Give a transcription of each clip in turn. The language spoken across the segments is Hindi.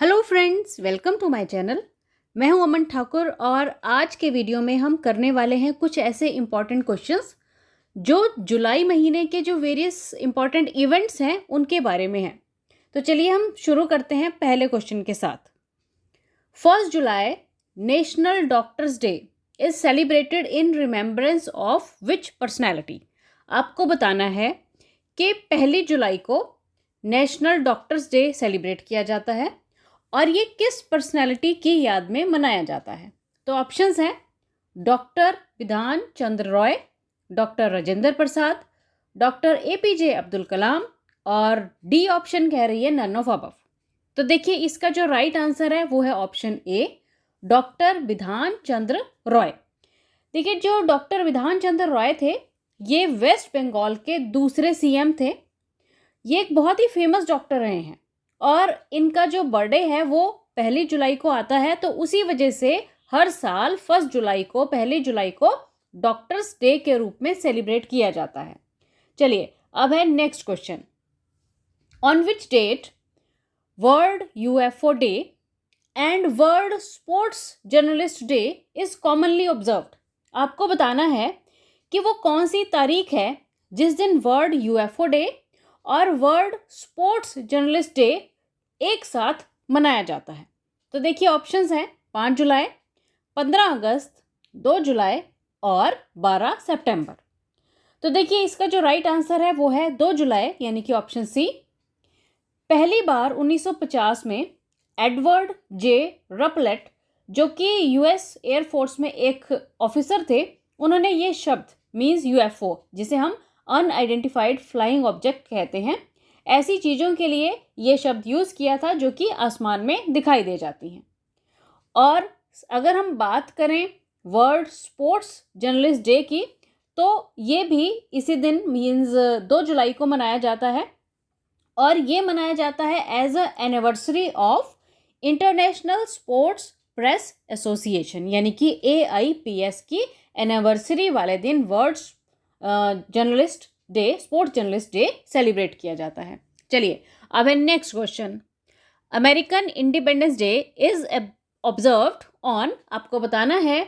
Hello friends, welcome to my channel. मैं हूं अमन ठाकुर और आज के वीडियो में हम करने वाले हैं कुछ ऐसे इम्पॉर्टेंट क्वेश्चंस जो जुलाई महीने के जो वेरियस इम्पॉर्टेंट इवेंट्स हैं उनके बारे में हैं। तो चलिए हम शुरू करते हैं पहले क्वेश्चन के साथ। 1 July national doctors day is celebrated in remembrance of which personality. आपको बताना है कि 1 जुलाई को नेशनल डॉक्टर्स डे सेलिब्रेट किया जाता है और ये किस पर्सनैलिटी की याद में मनाया जाता है। तो ऑप्शंस हैं doctor Bidhan Chandra Roy, doctor Rajendra Prasad, doctor APJ Abdul Kalam और डी ऑप्शन कह रही है नन ऑफ अबव। तो देखिए इसका जो राइट आंसर है वो है option A, doctor Bidhan Chandra Roy. देखिए जो डॉक्टर विधान चंद्र रॉय थे ये वेस्ट बंगाल के दूसरे CM थे। ये एक बहुत ही फेमस डॉक्टर रहे हैं और इनका जो बर्थडे है वो 1 जुलाई को आता है, तो उसी वजह से हर साल 1 जुलाई को डॉक्टर्स डे के रूप में सेलिब्रेट किया जाता है। चलिए अब है next question. On which date world UFO day and world sports journalist day is commonly observed. आपको बताना है कि वो कौन सी तारीख है जिस दिन वर्ल्ड UFO डे और वर्ल्ड स्पोर्ट्स जर्नलिस्ट डे एक साथ मनाया जाता है। तो देखिए ऑप्शंस हैं 5 जुलाई, 15 अगस्त, 2 जुलाई और 12 सितंबर। तो देखिए इसका जो राइट आंसर है वो है 2 जुलाई यानी कि ऑप्शन सी। पहली बार 1950 में एडवर्ड J. रपलेट जो कि US एयरफोर्स में एक ऑफिसर थे, उन्होंने ये शब्द मीन्स UFO जिसे हम अनआइडेंटिफाइड फ्लाइंग ऑब्जेक्ट कहते हैं, ऐसी चीज़ों के लिए ये शब्द यूज़ किया था जो कि आसमान में दिखाई दे जाती हैं। और अगर हम बात करें वर्ल्ड स्पोर्ट्स जर्नलिस्ट डे की, तो ये भी इसी दिन मीन्स 2 जुलाई को मनाया जाता है और ये मनाया जाता है as a anniversary of international sports press association यानी कि AIPS की एनिवर्सरी वाले दिन world journalist day, sports journalist day celebrate किया जाता है। चलिए अब है next question. American independence day is observed on. आपको बताना है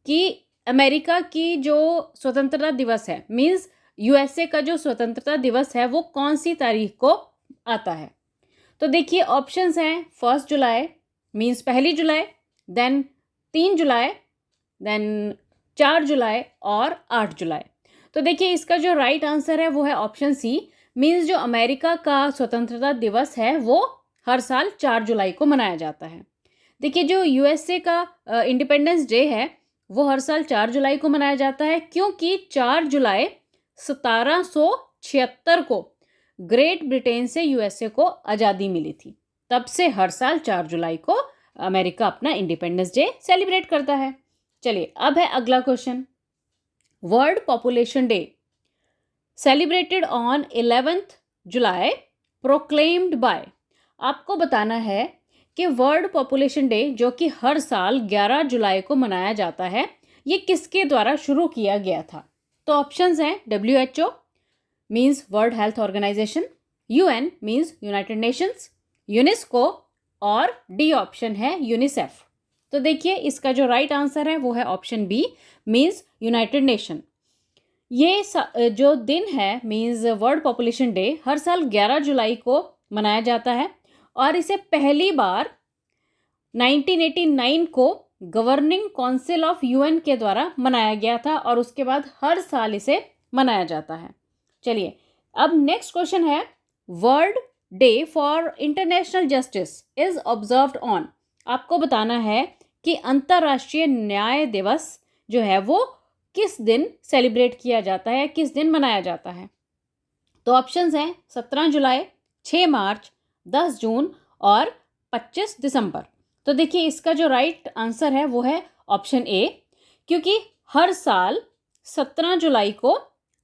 कि अमेरिका की जो स्वतंत्रता दिवस है मीन्स USA का जो स्वतंत्रता दिवस है वो कौन सी तारीख को आता है। तो देखिए ऑप्शंस हैं 1 जुलाई मीन्स 1 जुलाई, देन 3 जुलाई, देन 4 जुलाई और 8 जुलाई। तो देखिए इसका जो राइट आंसर है वो है ऑप्शन सी, मीन्स जो अमेरिका का स्वतंत्रता दिवस है वो हर साल 4 जुलाई को मनाया जाता है। देखिए जो USA का इंडिपेंडेंस डे है वो हर साल 4 जुलाई को मनाया जाता है क्योंकि 4 जुलाई 1776 को ग्रेट ब्रिटेन से USA को आज़ादी मिली थी। तब से हर साल 4 जुलाई को अमेरिका अपना इंडिपेंडेंस डे सेलिब्रेट करता है। चलिए अब है अगला question. World population day celebrated on 11th July proclaimed by. आपको बताना है कि वर्ल्ड पॉपुलेशन डे जो कि हर साल 11 जुलाई को मनाया जाता है ये किसके द्वारा शुरू किया गया था। तो ऑप्शंस हैं WHO means world health organisation, UN means United Nations, UNESCO और डी ऑप्शन है यूनिसेफ। तो देखिए इसका जो राइट आंसर है वो है option B means United Nation. ये जो दिन है मीन्स वर्ल्ड पॉपुलेशन डे हर साल 11 जुलाई को मनाया जाता है और इसे पहली बार 1989 को गवर्निंग काउंसिल ऑफ UN के द्वारा मनाया गया था और उसके बाद हर साल इसे मनाया जाता है। चलिए अब नेक्स्ट क्वेश्चन है। World day for international justice is observed on. आपको बताना है कि अंतर्राष्ट्रीय न्याय दिवस जो है वो किस दिन सेलिब्रेट किया जाता है, किस दिन मनाया जाता है। तो ऑप्शंस हैं 17 जुलाई, 6 मार्च, 10 जून और 25 दिसंबर। तो देखिए इसका जो राइट आंसर है वो है ऑप्शन ए, क्योंकि हर साल 17 जुलाई को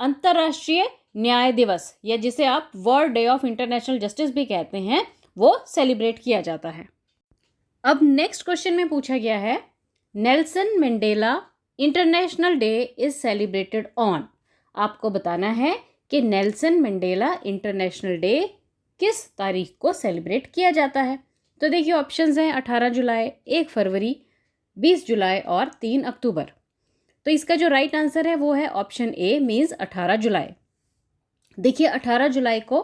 अंतर्राष्ट्रीय न्याय दिवस या जिसे आप world day of international justice भी कहते हैं वो सेलिब्रेट किया जाता है। अब नेक्स्ट क्वेश्चन में पूछा गया है Nelson Mandela international day is celebrated on. आपको बताना है कि नेल्सन मंडेला इंटरनेशनल डे किस तारीख को सेलिब्रेट किया जाता है। तो देखिए ऑप्शंस हैं 18 जुलाई, 1 फरवरी, 20 जुलाई और 3 अक्टूबर। तो इसका जो राइट आंसर है वो है ऑप्शन ए मीन्स 18 जुलाई। देखिए 18 जुलाई को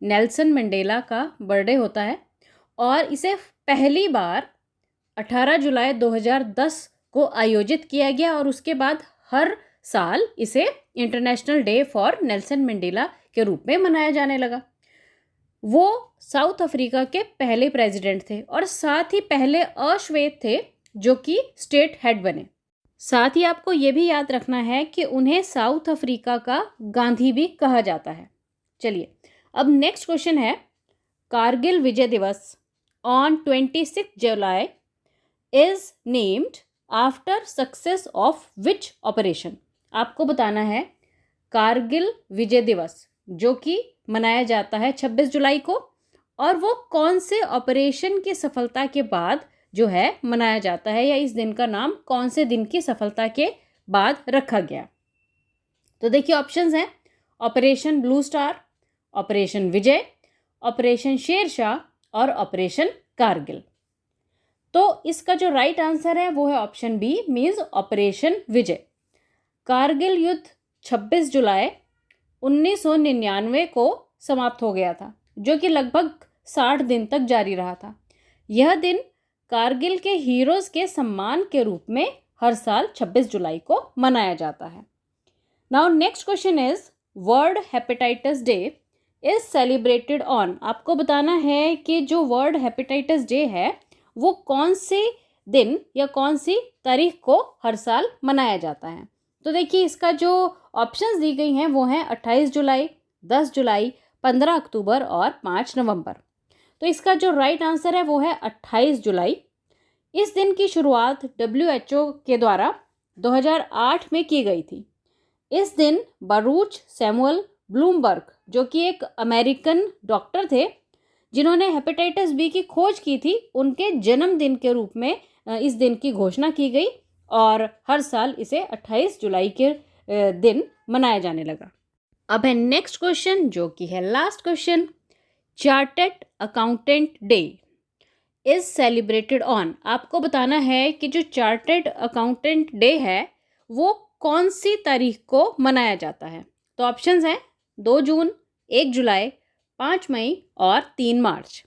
नेल्सन मंडेला का बर्थडे होता है और इसे पहली बार 18 जुलाई 2010 को आयोजित किया गया और उसके बाद हर साल इसे international day for Nelson Mandela के रूप में मनाया जाने लगा। वो साउथ अफ्रीका के पहले प्रेसिडेंट थे और साथ ही पहले अश्वेत थे जो कि स्टेट हेड बने। साथ ही आपको ये भी याद रखना है कि उन्हें साउथ अफ्रीका का गांधी भी कहा जाता है। चलिए अब नेक्स्ट क्वेश्चन है, कारगिल विजय दिवस on 26 July is named after success of which operation. आपको बताना है कारगिल विजय दिवस जो कि मनाया जाता है 26 जुलाई को और वो कौन से ऑपरेशन की सफलता के बाद जो है मनाया जाता है, या इस दिन का नाम कौन से दिन की सफलता के बाद रखा गया। तो देखिए ऑप्शंस हैं ऑपरेशन ब्लू स्टार, ऑपरेशन विजय, ऑपरेशन शेरशाह और ऑपरेशन कारगिल। तो इसका जो राइट आंसर है वो है ऑप्शन बी मीन्स ऑपरेशन विजय। कारगिल युद्ध 26 जुलाई 1999 को समाप्त हो गया था जो कि लगभग 60 दिन तक जारी रहा था। यह दिन कारगिल के हीरोज के सम्मान के रूप में हर साल 26 जुलाई को मनाया जाता है। Now next question is world hepatitis day is celebrated on. आपको बताना है कि जो वर्ल्ड हेपेटाइटिस डे है वो कौन से दिन या कौन सी तारीख को हर साल मनाया जाता है। तो देखिए इसका जो ऑप्शंस दी गई हैं वो हैं 28 जुलाई, 10 जुलाई, 15 अक्टूबर और 5 नवंबर। तो इसका जो राइट आंसर है वो है 28 जुलाई। इस दिन की शुरुआत WHO के द्वारा 2008 में की गई थी। इस दिन बरूच सैमुअल ब्लूमबर्ग जो कि एक अमेरिकन डॉक्टर थे जिन्होंने हेपेटाइटिस बी की खोज की थी, उनके जन्मदिन के रूप में इस दिन की घोषणा की गई और हर साल इसे 28 जुलाई के दिन मनाया जाने लगा। अब है नेक्स्ट क्वेश्चन जो कि है last question, chartered accountant day is celebrated on. आपको बताना है कि जो चार्टर्ड अकाउंटेंट डे है वो कौन सी तारीख को मनाया जाता है। तो ऑप्शंस हैं 2 जून, 1 जुलाई, 5 मई और 3 मार्च।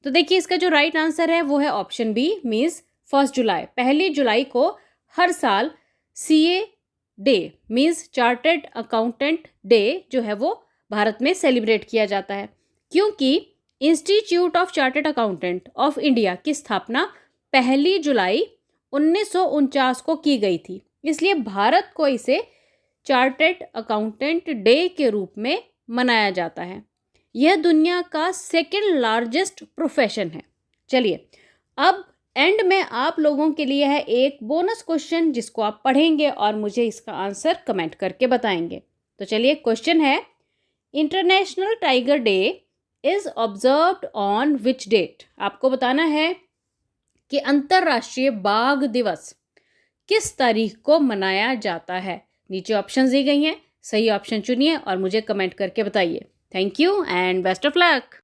तो देखिए इसका जो राइट आंसर है वो है ऑप्शन बी मीन्स 1 जुलाई। 1 जुलाई को हर साल CA day means chartered accountant day जो है वो भारत में सेलिब्रेट किया जाता है क्योंकि institute of chartered accountant of India की स्थापना 1 जुलाई 1949 को की गई थी, इसलिए भारत को इसे चार्टर्ड अकाउंटेंट डे के रूप में मनाया जाता है। यह दुनिया का सेकंड लार्जेस्ट प्रोफेशन है। चलिए अब एंड में आप लोगों के लिए है एक बोनस क्वेश्चन जिसको आप पढ़ेंगे और मुझे इसका आंसर कमेंट करके बताएंगे। तो चलिए क्वेश्चन है, international tiger day is observed on which date. आपको बताना है कि अंतर्राष्ट्रीय बाघ दिवस किस तारीख को मनाया जाता है। नीचे ऑप्शन दी गई हैं, सही ऑप्शन चुनिए और मुझे कमेंट करके बताइए। Thank you and best of luck.